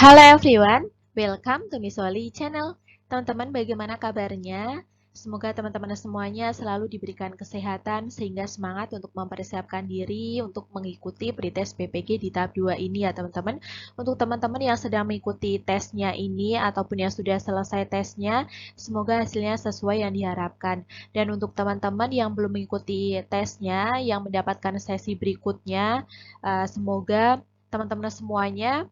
Halo everyone, welcome to Miss Wali Channel. Teman-teman, bagaimana kabarnya? Semoga teman-teman semuanya selalu diberikan kesehatan sehingga semangat untuk mempersiapkan diri untuk mengikuti pretest PPG di tahap 2 ini ya teman-teman. Untuk teman-teman yang sedang mengikuti tesnya ini ataupun yang sudah selesai tesnya, semoga hasilnya sesuai yang diharapkan. Dan untuk teman-teman yang belum mengikuti tesnya, yang mendapatkan sesi berikutnya, semoga teman-teman semuanya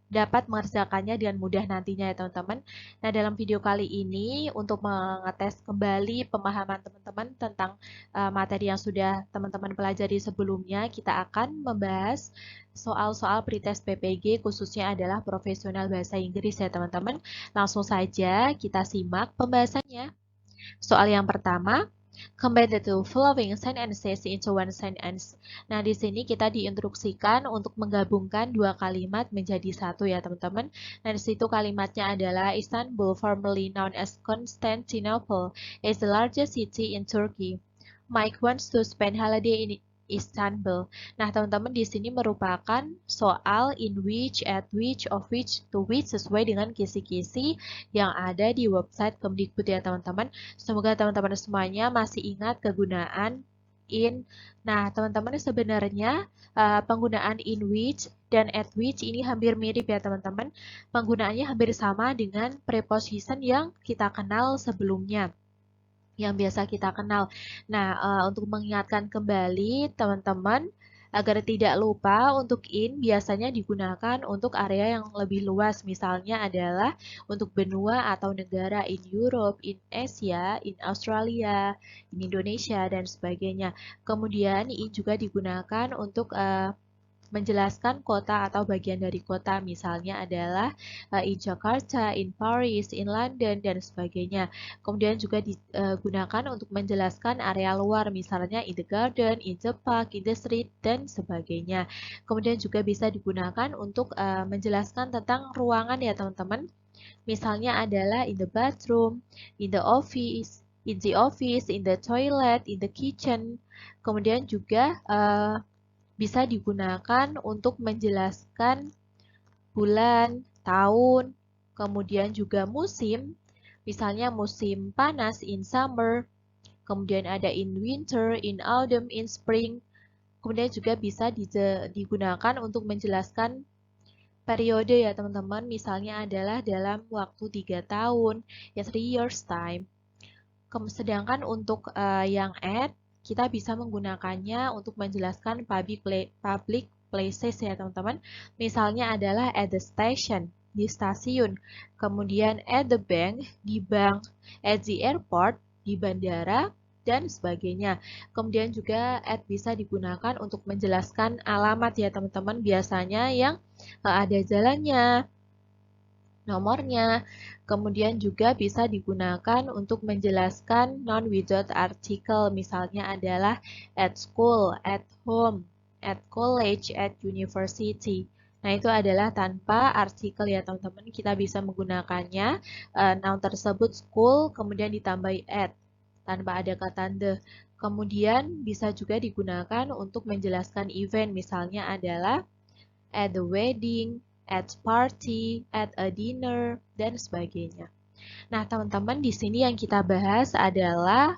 dapat mengerjakannya dengan mudah nantinya ya teman-teman. Nah, dalam video kali ini untuk mengetes kembali pemahaman teman-teman tentang materi yang sudah teman-teman pelajari sebelumnya, kita akan membahas soal-soal pretest PPG khususnya adalah profesional bahasa Inggris ya teman-teman. Langsung saja kita simak pembahasannya. Soal yang pertama, combine the two following sentences into one sentence. Nah, di sini kita diinstruksikan untuk menggabungkan dua kalimat menjadi satu ya, teman-teman. Nah, di situ kalimatnya adalah Istanbul, formerly known as Constantinople, is the largest city in Turkey. Mike wants to spend holiday in Istanbul. Nah, teman-teman di sini merupakan soal in which, at which, of which, to which sesuai dengan kisi-kisi yang ada di website Kemdikbud ya teman-teman. Semoga teman-teman semuanya masih ingat kegunaan in. Nah, teman-teman sebenarnya penggunaan in which dan at which ini hampir mirip ya teman-teman. Penggunaannya hampir sama dengan preposition yang kita kenal sebelumnya, yang biasa kita kenal. Nah, untuk mengingatkan kembali teman-teman agar tidak lupa, untuk in biasanya digunakan untuk area yang lebih luas. Misalnya adalah untuk benua atau negara in Europe, in Asia, in Australia, in Indonesia, dan sebagainya. Kemudian in juga digunakan untuk menjelaskan kota atau bagian dari kota, misalnya adalah in Jakarta, in Paris, in London, dan sebagainya. Kemudian juga digunakan untuk menjelaskan area luar, misalnya in the garden, in the park, in the street, dan sebagainya. Kemudian juga bisa digunakan untuk menjelaskan tentang ruangan ya teman-teman. Misalnya adalah in the bathroom, in the office, in the toilet, in the kitchen. Kemudian juga bisa digunakan untuk menjelaskan bulan, tahun, kemudian juga musim, misalnya musim panas in summer, kemudian ada in winter, in autumn, in spring, kemudian juga bisa digunakan untuk menjelaskan periode ya teman-teman, misalnya adalah dalam waktu 3 tahun, ya 3 years time. Sedangkan untuk yang at, kita bisa menggunakannya untuk menjelaskan public places ya teman-teman. Misalnya adalah at the station, di stasiun. Kemudian at the bank, di bank. At the airport, di bandara, dan sebagainya. Kemudian juga at bisa digunakan untuk menjelaskan alamat ya teman-teman. Biasanya yang ada jalannya, nomornya. Kemudian juga bisa digunakan untuk menjelaskan non without article, misalnya adalah at school, at home, at college, at university. Nah, itu adalah tanpa artikel ya teman-teman. Kita bisa menggunakannya noun tersebut school, kemudian ditambahi at, tanpa ada kata the. Kemudian bisa juga digunakan untuk menjelaskan event, misalnya adalah at the wedding, at party, at a dinner, dan sebagainya. Nah, teman-teman, di sini yang kita bahas adalah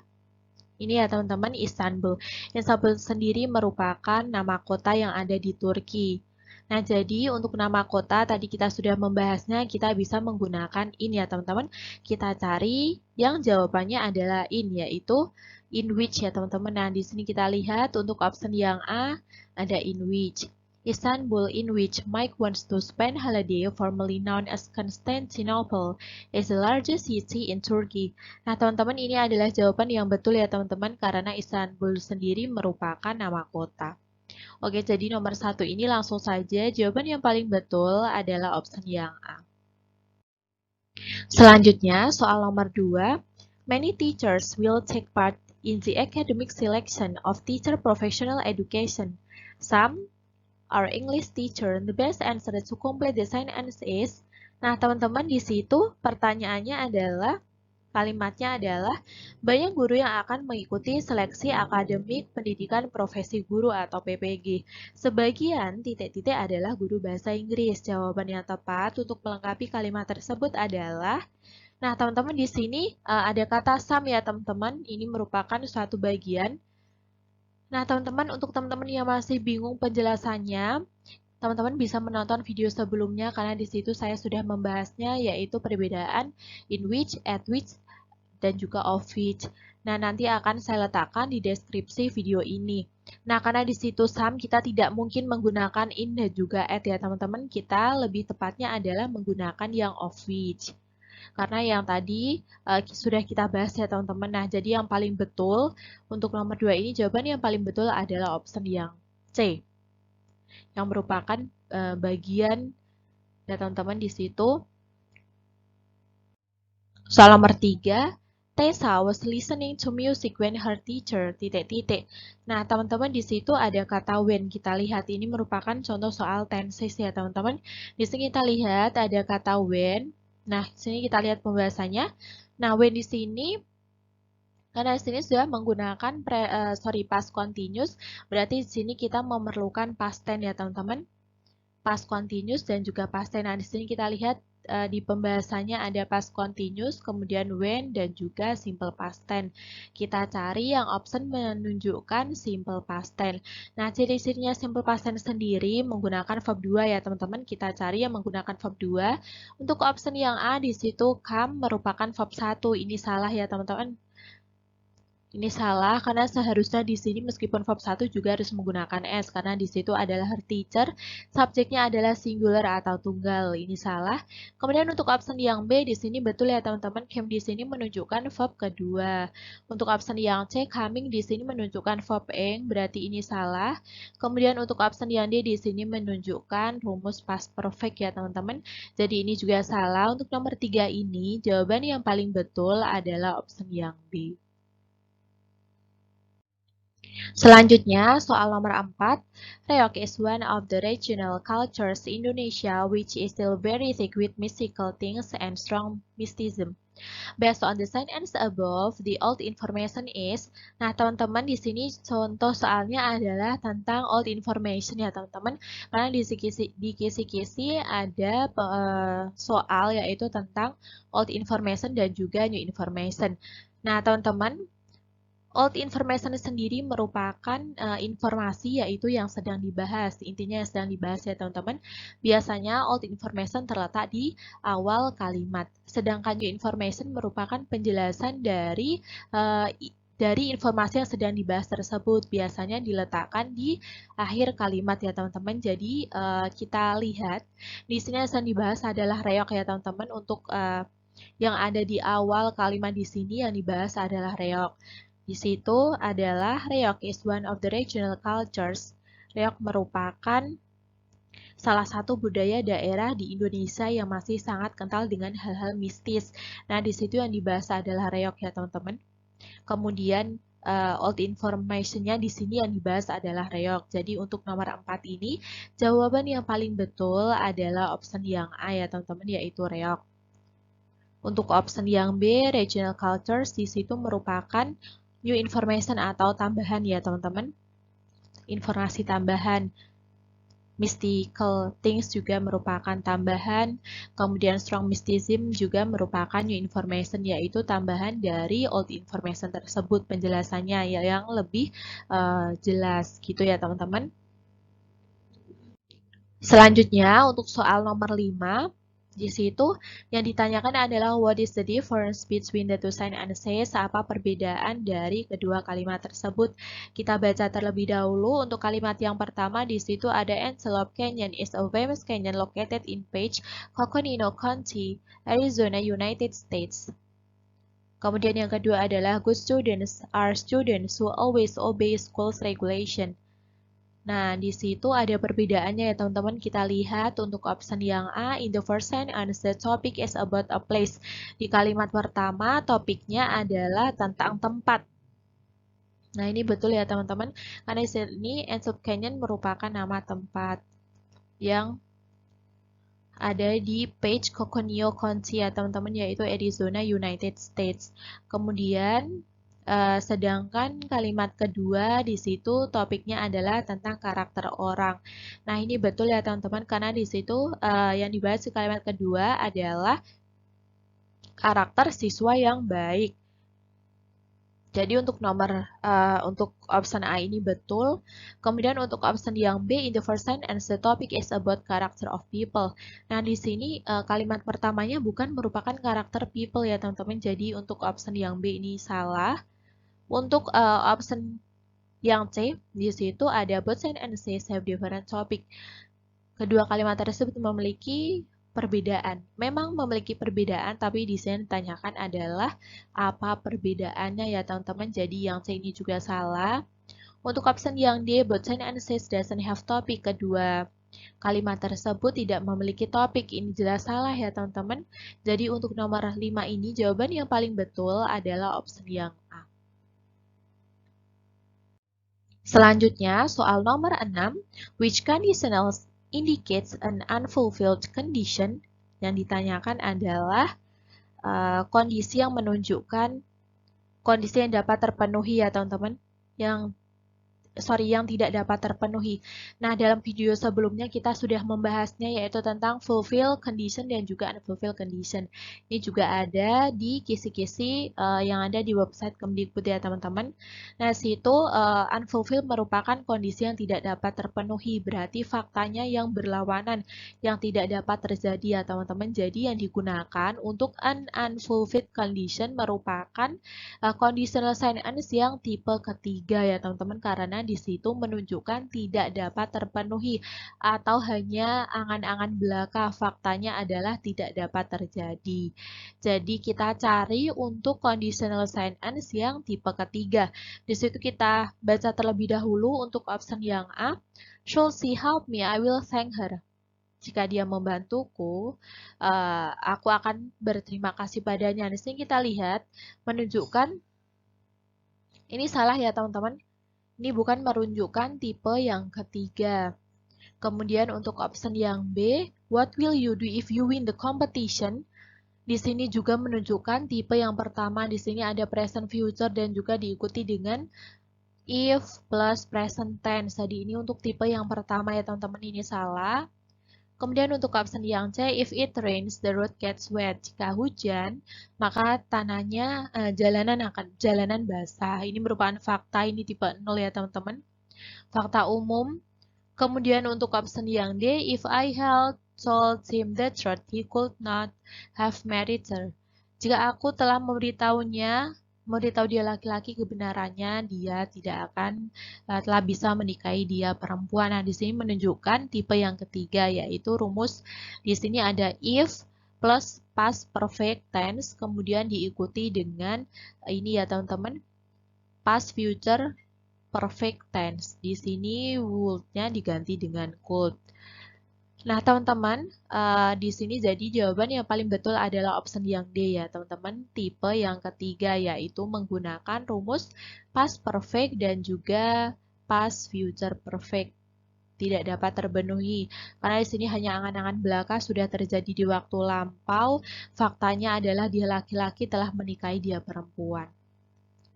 ini ya teman-teman, Istanbul. Istanbul sendiri merupakan nama kota yang ada di Turki. Nah, jadi untuk nama kota tadi kita sudah membahasnya, kita bisa menggunakan in ya teman-teman. Kita cari yang jawabannya adalah in, yaitu in which ya teman-teman. Nah, di sini kita lihat untuk option yang A ada in which. Istanbul, in which Mike wants to spend holiday, formerly known as Constantinople, is the largest city in Turkey. Nah, teman-teman, ini adalah jawaban yang betul ya teman-teman, karena Istanbul sendiri merupakan nama kota. Oke, jadi nomor 1 ini langsung saja jawaban yang paling betul adalah option yang A. Selanjutnya, soal nomor 2. Many teachers will take part in the academic selection of teacher professional education. Some are English teacher. The best answer to complete the sentence is. Nah, teman-teman, di situ pertanyaannya adalah Kalimatnya adalah, banyak guru yang akan mengikuti seleksi akademik pendidikan profesi guru atau PPG. Sebagian titik-titik adalah guru bahasa Inggris. Jawaban yang tepat untuk melengkapi kalimat tersebut adalah, nah teman-teman di sini ada kata some ya teman-teman, ini merupakan suatu bagian. Nah teman-teman, untuk teman-teman yang masih bingung penjelasannya, teman-teman bisa menonton video sebelumnya karena di situ saya sudah membahasnya, yaitu perbedaan in which, at which, dan juga of which. Nah, nanti akan saya letakkan di deskripsi video ini. Nah, karena di situ some kita tidak mungkin menggunakan in dan juga at ya teman-teman. Kita lebih tepatnya adalah menggunakan yang of which. Karena yang tadi sudah kita bahas ya teman-teman. Nah, jadi yang paling betul untuk nomor 2 ini, jawaban yang paling betul adalah option yang C. Yang merupakan bagian ya teman-teman di situ. Soal nomor 3, Tessa was listening to music when her teacher, titik-titik. Nah, teman-teman di situ ada kata when. Kita lihat ini merupakan contoh soal tenses ya, teman-teman. Di sini kita lihat ada kata when. Nah, di sini kita lihat pembahasannya. Nah, when di sini karena di sini sudah menggunakan past continuous, berarti di sini kita memerlukan past tense ya, teman-teman. Past continuous dan juga past tense. Nah, di sini kita lihat di pembahasannya ada past continuous, kemudian when, dan juga simple past tense. Kita cari yang option menunjukkan simple past tense. Nah, ciri-cirinya simple past tense sendiri menggunakan verb 2 ya, teman-teman. Kita cari yang menggunakan verb 2. Untuk option yang A, di situ come merupakan verb 1. Ini salah ya, teman-teman. Ini salah karena seharusnya di sini meskipun verb 1 juga harus menggunakan S karena di situ adalah her teacher, subjeknya adalah singular atau tunggal. Ini salah. Kemudian untuk option yang B di sini betul ya teman-teman, came di sini menunjukkan verb kedua. Untuk option yang C, coming di sini menunjukkan verb ing, berarti ini salah. Kemudian untuk option yang D di sini menunjukkan rumus past perfect ya teman-teman. Jadi ini juga salah. Untuk nomor 3 ini jawaban yang paling betul adalah option yang B. Selanjutnya, soal nomor 4. Reog is one of the regional cultures Indonesia which is still very thick with mystical things and strong mysticism. Based on the sentence above, the old information is. Nah, teman-teman di sini contoh soalnya adalah tentang old information ya, teman-teman. Karena di kisi-kisi ada soal yaitu tentang old information dan juga new information. Nah, teman-teman, old information sendiri merupakan informasi yaitu yang sedang dibahas. Intinya yang sedang dibahas ya teman-teman. Biasanya old information terletak di awal kalimat. Sedangkan new information merupakan penjelasan dari informasi yang sedang dibahas tersebut. Biasanya diletakkan di akhir kalimat ya teman-teman. Jadi kita lihat di sini yang sedang dibahas adalah reog ya teman-teman. Untuk yang ada di awal kalimat di sini yang dibahas adalah reog. Di situ adalah reog is one of the regional cultures. Reog merupakan salah satu budaya daerah di Indonesia yang masih sangat kental dengan hal-hal mistis. Nah, di situ yang dibahas adalah reog ya, teman-teman. Kemudian old information-nya di sini yang dibahas adalah reog. Jadi untuk nomor 4 ini, jawaban yang paling betul adalah option yang A ya, teman-teman, yaitu reog. Untuk option yang B, regional cultures, di situ merupakan new information atau tambahan ya teman-teman. Informasi tambahan. Mystical things juga merupakan tambahan. Kemudian strong mysticism juga merupakan new information, yaitu tambahan dari old information tersebut. Penjelasannya yang lebih jelas gitu ya teman-teman. Selanjutnya untuk soal nomor 5. Di situ yang ditanyakan adalah what is the difference between the two sentences? Apa perbedaan dari kedua kalimat tersebut? Kita baca terlebih dahulu. Untuk kalimat yang pertama di situ ada Antelope Canyon is a famous canyon located in Page, Coconino County, Arizona, United States. Kemudian yang kedua adalah good students are students who always obey school's regulation. Nah, di situ ada perbedaannya ya teman-teman. Kita lihat untuk option yang A, in the first sentence, the topic is about a place. Di kalimat pertama, topiknya adalah tentang tempat. Nah, ini betul ya teman-teman. Karena di sini Antelope Canyon merupakan nama tempat yang ada di page Coconino County ya teman-teman, yaitu Arizona, United States. Kemudian sedangkan kalimat kedua di situ topiknya adalah tentang karakter orang. Nah, ini betul ya teman-teman, karena di situ yang dibahas di kalimat kedua adalah karakter siswa yang baik. Jadi untuk untuk option A ini betul. Kemudian untuk option yang B, in the first sentence the topic is about character of people. Nah, di sini kalimat pertamanya bukan merupakan karakter people ya teman-teman. Jadi untuk option yang B ini salah. Untuk option yang C, di situ ada both sentences have different topic. Kedua kalimat tersebut memiliki perbedaan. Memang memiliki perbedaan, tapi di sini ditanyakan adalah apa perbedaannya ya teman-teman. Jadi yang C ini juga salah. Untuk option yang D, both sentences doesn't have topic. Kedua kalimat tersebut tidak memiliki topik. Ini jelas salah ya teman-teman. Jadi untuk nomor 5 ini jawaban yang paling betul adalah option yang A. Selanjutnya, soal nomor 6, which conditionals indicates an unfulfilled condition. Yang ditanyakan adalah kondisi yang menunjukkan kondisi yang dapat terpenuhi ya teman-teman, yang tidak dapat terpenuhi. Nah, dalam video sebelumnya kita sudah membahasnya, yaitu tentang fulfill condition dan juga unfulfill condition. Ini juga ada di kisi-kisi yang ada di website Kemdikbud ya teman-teman. Nah, situ unfulfill merupakan kondisi yang tidak dapat terpenuhi, berarti faktanya yang berlawanan, yang tidak dapat terjadi ya teman-teman. Jadi yang digunakan untuk an unfulfilled condition merupakan conditional sentence yang tipe ketiga ya teman-teman, karena di situ menunjukkan tidak dapat terpenuhi atau hanya angan-angan belaka, faktanya adalah tidak dapat terjadi. Jadi kita cari untuk conditional sentence yang tipe ketiga. Di situ kita baca terlebih dahulu untuk option yang A. Should she help me, I will thank her. Jika dia membantuku, aku akan berterima kasih padanya. Di sini kita lihat menunjukkan ini salah ya teman-teman. Ini bukan menunjukkan tipe yang ketiga. Kemudian untuk option yang B, what will you do if you win the competition? Di sini juga menunjukkan tipe yang pertama. Di sini ada present future dan juga diikuti dengan if plus present tense. Jadi ini untuk tipe yang pertama ya teman-teman, ini salah. Kemudian untuk option yang C, if it rains, the road gets wet. Jika hujan, maka tanahnya jalanan basah. Ini merupakan fakta, ini tipe 0 ya teman-teman. Fakta umum. Kemudian untuk option yang D, if I had told him the truth, he could not have married her. Jika aku telah memberitahu dia laki-laki kebenarannya, dia tidak akan telah bisa menikahi dia perempuan. Nah, di sini menunjukkan tipe yang ketiga, yaitu rumus di sini ada if plus past perfect tense, kemudian diikuti dengan ini ya teman-teman, past future perfect tense. Di sini would-nya diganti dengan could. Nah, teman-teman, di sini jadi jawaban yang paling betul adalah option yang D ya, teman-teman. Tipe yang ketiga, yaitu menggunakan rumus past perfect dan juga past future perfect. Tidak dapat terpenuhi. Karena di sini hanya angan-angan belaka sudah terjadi di waktu lampau. Faktanya adalah dia laki-laki telah menikahi dia perempuan.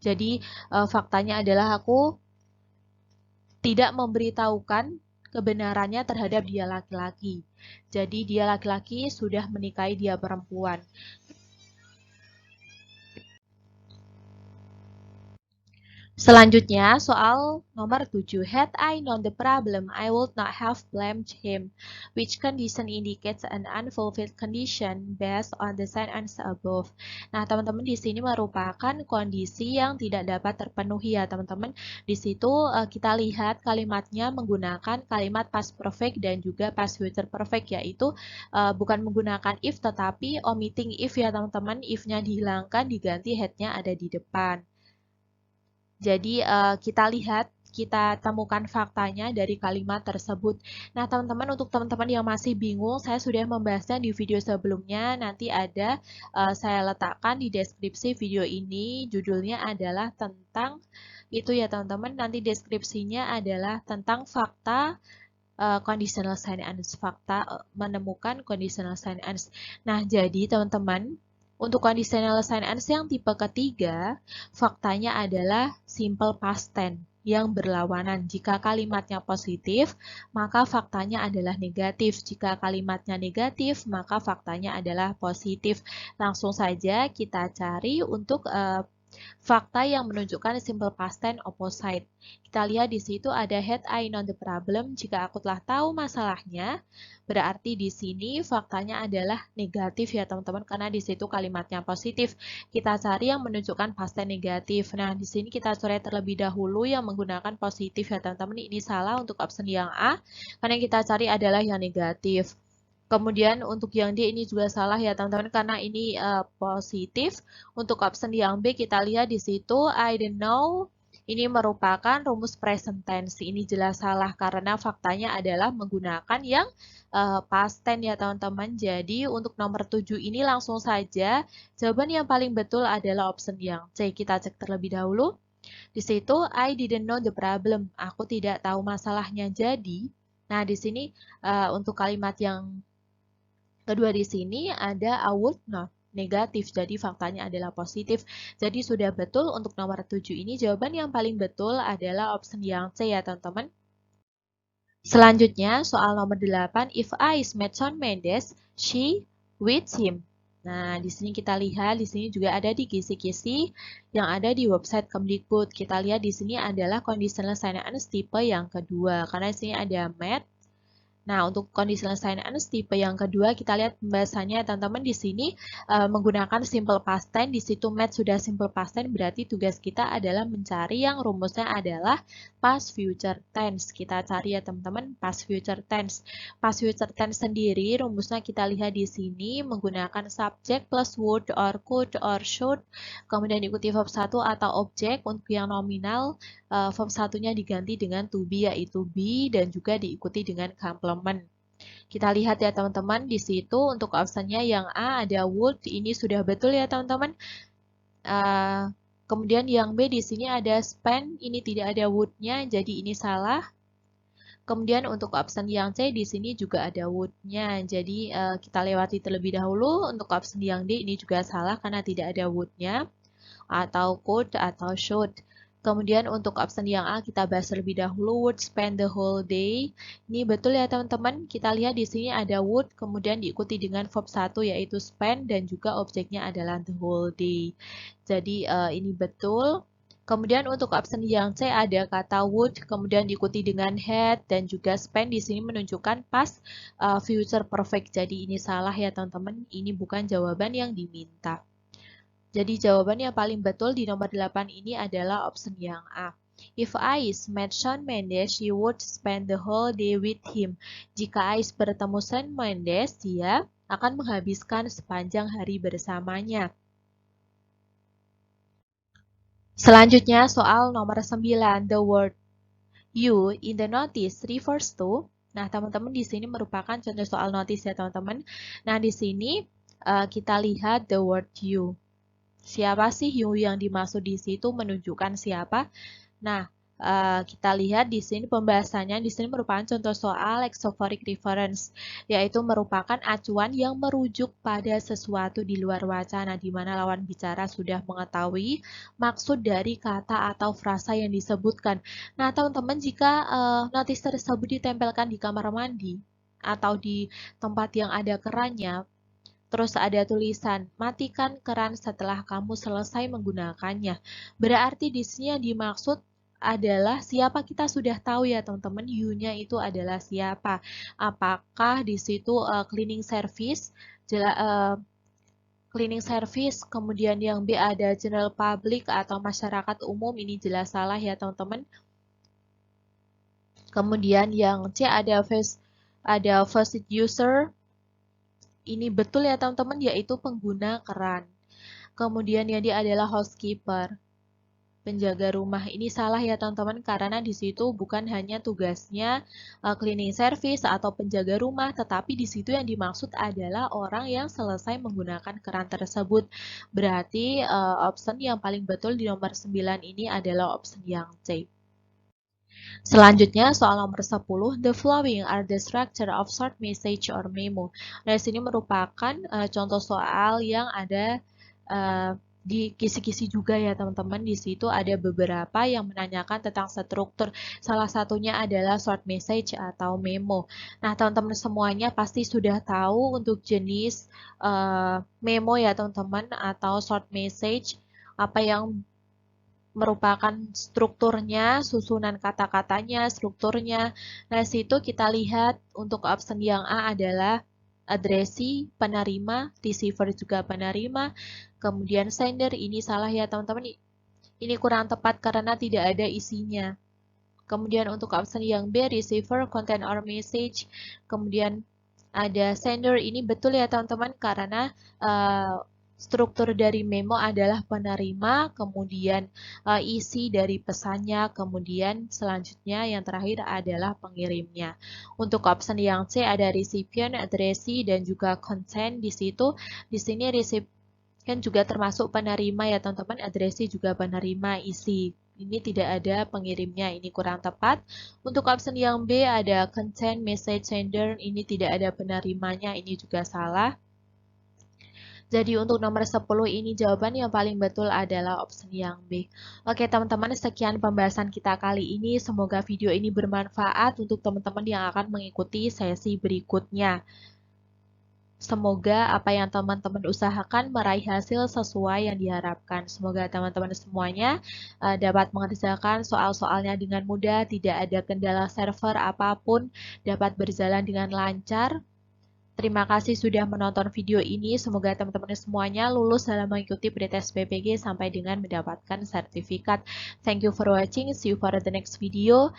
Jadi, faktanya adalah aku tidak memberitahukan kebenarannya terhadap dia laki-laki. Jadi dia laki-laki sudah menikahi dia perempuan. Selanjutnya, soal nomor 7. Had I known the problem, I would not have blamed him. Which condition indicates an unfulfilled condition based on the sentence above? Nah, teman-teman, di sini merupakan kondisi yang tidak dapat terpenuhi ya, teman-teman. Di situ kita lihat kalimatnya menggunakan kalimat past perfect dan juga past future perfect, yaitu bukan menggunakan if tetapi omitting if ya, teman-teman. If-nya dihilangkan, diganti had-nya ada di depan. Jadi kita temukan faktanya dari kalimat tersebut. Nah, teman-teman, untuk teman-teman yang masih bingung, saya sudah membahasnya di video sebelumnya. Nanti ada saya letakkan di deskripsi video ini. Judulnya adalah tentang itu ya, teman-teman. Nanti deskripsinya adalah tentang fakta conditional sentence, fakta menemukan conditional sentence. Nah, jadi teman-teman, untuk conditional sentence yang tipe ketiga, faktanya adalah simple past tense yang berlawanan. Jika kalimatnya positif, maka faktanya adalah negatif. Jika kalimatnya negatif, maka faktanya adalah positif. Langsung saja kita cari untuk fakta yang menunjukkan simple past tense opposite. Kita lihat di situ ada had I known the problem. Jika aku telah tahu masalahnya, berarti di sini faktanya adalah negatif ya teman-teman, karena di situ kalimatnya positif. Kita cari yang menunjukkan past tense negatif. Nah, di sini kita coret terlebih dahulu yang menggunakan positif ya teman-teman. Ini salah untuk option yang A, karena yang kita cari adalah yang negatif. Kemudian untuk yang D ini juga salah ya teman-teman, karena ini positif. Untuk option yang B kita lihat di situ I don't know, ini merupakan rumus present tense. Ini jelas salah karena faktanya adalah menggunakan yang past tense ya teman-teman. Jadi untuk nomor 7 ini langsung saja jawaban yang paling betul adalah option yang C. Kita cek terlebih dahulu. Di situ I didn't know the problem. Aku tidak tahu masalahnya. Jadi, nah di sini untuk kalimat yang kedua di sini ada I would not, negatif, jadi faktanya adalah positif. Jadi sudah betul untuk nomor 7 ini, jawaban yang paling betul adalah option yang C ya teman-teman. Selanjutnya soal nomor 8, if I met Shawn Mendes, she with him. Nah, di sini kita lihat, di sini juga ada di kisi-kisi yang ada di website Kemdikbud. Kita lihat di sini adalah conditional sentence tipe yang kedua, karena di sini ada met. Nah, untuk conditional sentence tipe yang kedua, kita lihat pembahasannya teman-teman di sini menggunakan simple past tense. Di situ met sudah simple past tense, berarti tugas kita adalah mencari yang rumusnya adalah past future tense. Kita cari ya teman-teman past future tense. Past future tense sendiri rumusnya kita lihat di sini menggunakan subject plus would or could or should, kemudian diikuti verb 1 atau objek. Untuk yang nominal, verb satunya diganti dengan to be, yaitu be, dan juga diikuti dengan complement. Kita lihat ya teman-teman, di situ untuk optionnya yang A ada would, ini sudah betul ya teman-teman. Kemudian yang B di sini ada spend, ini tidak ada would-nya, jadi ini salah. Kemudian untuk option yang C di sini juga ada would-nya, jadi kita lewati terlebih dahulu. Untuk option yang D ini juga salah karena tidak ada would-nya, atau could atau should. Kemudian untuk option yang A kita bahas terlebih dahulu, would spend the whole day. Ini betul ya teman-teman. Kita lihat di sini ada would, kemudian diikuti dengan verb 1 yaitu spend, dan juga objeknya adalah the whole day. Jadi ini betul. Kemudian untuk option yang C ada kata would, kemudian diikuti dengan had, dan juga spend di sini menunjukkan past future perfect. Jadi ini salah ya teman-teman. Ini bukan jawaban yang diminta. Jadi jawaban yang paling betul di nomor 8 ini adalah option yang A. If Ais met Shawn Mendes, she would spend the whole day with him. Jika Ais bertemu Shawn Mendes, dia akan menghabiskan sepanjang hari bersamanya. Selanjutnya soal nomor 9, the word you in the notice refers to. Nah, teman-teman di sini merupakan contoh soal notice ya teman-teman. Nah, di sini kita lihat the word you. Siapa sih you yang dimaksud di situ, menunjukkan siapa? Nah, kita lihat di sini pembahasannya di sini merupakan contoh soal lexicographic reference, yaitu merupakan acuan yang merujuk pada sesuatu di luar wacana, di mana lawan bicara sudah mengetahui maksud dari kata atau frasa yang disebutkan. Nah, teman-teman, jika notis tersebut ditempelkan di kamar mandi atau di tempat yang ada kerannya, terus ada tulisan, matikan keran setelah kamu selesai menggunakannya. Berarti di sini yang dimaksud adalah siapa, kita sudah tahu ya teman-teman, you-nya itu adalah siapa. Apakah di situ cleaning service, kemudian yang B ada general public atau masyarakat umum, ini jelas salah ya teman-teman. Kemudian yang C ada first user, ini betul ya teman-teman, yaitu pengguna keran. Kemudian yang dia adalah housekeeper, penjaga rumah. Ini salah ya teman-teman, karena di situ bukan hanya tugasnya cleaning service atau penjaga rumah, tetapi di situ yang dimaksud adalah orang yang selesai menggunakan keran tersebut. Berarti option yang paling betul di nomor 9 ini adalah option yang C. Selanjutnya, soal nomor 10, the following are the structure of short message or memo. Nah, di sini merupakan contoh soal yang ada di kisi-kisi juga ya teman-teman. Di situ ada beberapa yang menanyakan tentang struktur. Salah satunya adalah short message atau memo. Nah, teman-teman semuanya pasti sudah tahu untuk jenis memo ya teman-teman atau short message apa yang merupakan strukturnya, susunan kata-katanya, strukturnya. Nah, situ kita lihat untuk option yang A adalah addressee, penerima, receiver juga penerima, kemudian sender, ini salah ya teman-teman, ini kurang tepat karena tidak ada isinya. Kemudian untuk option yang B, receiver, content or message, kemudian ada sender, ini betul ya teman-teman karena struktur dari memo adalah penerima, kemudian isi dari pesannya, kemudian selanjutnya yang terakhir adalah pengirimnya. Untuk option yang C ada recipient, addressee, dan juga content di situ. Di sini recipient juga termasuk penerima ya teman-teman, addressee juga penerima isi. Ini tidak ada pengirimnya, ini kurang tepat. Untuk option yang B ada content, message sender, ini tidak ada penerimanya, ini juga salah. Jadi untuk nomor 10 ini jawaban yang paling betul adalah opsi yang B. Oke teman-teman, sekian pembahasan kita kali ini. Semoga video ini bermanfaat untuk teman-teman yang akan mengikuti sesi berikutnya. Semoga apa yang teman-teman usahakan meraih hasil sesuai yang diharapkan. Semoga teman-teman semuanya dapat mengerjakan soal-soalnya dengan mudah, tidak ada kendala server apapun, dapat berjalan dengan lancar. Terima kasih sudah menonton video ini. Semoga teman-teman semuanya lulus dalam mengikuti pretest BPG sampai dengan mendapatkan sertifikat. Thank you for watching. See you for the next video.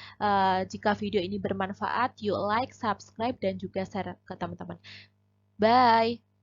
Jika video ini bermanfaat, yuk like, subscribe, dan juga share ke teman-teman. Bye!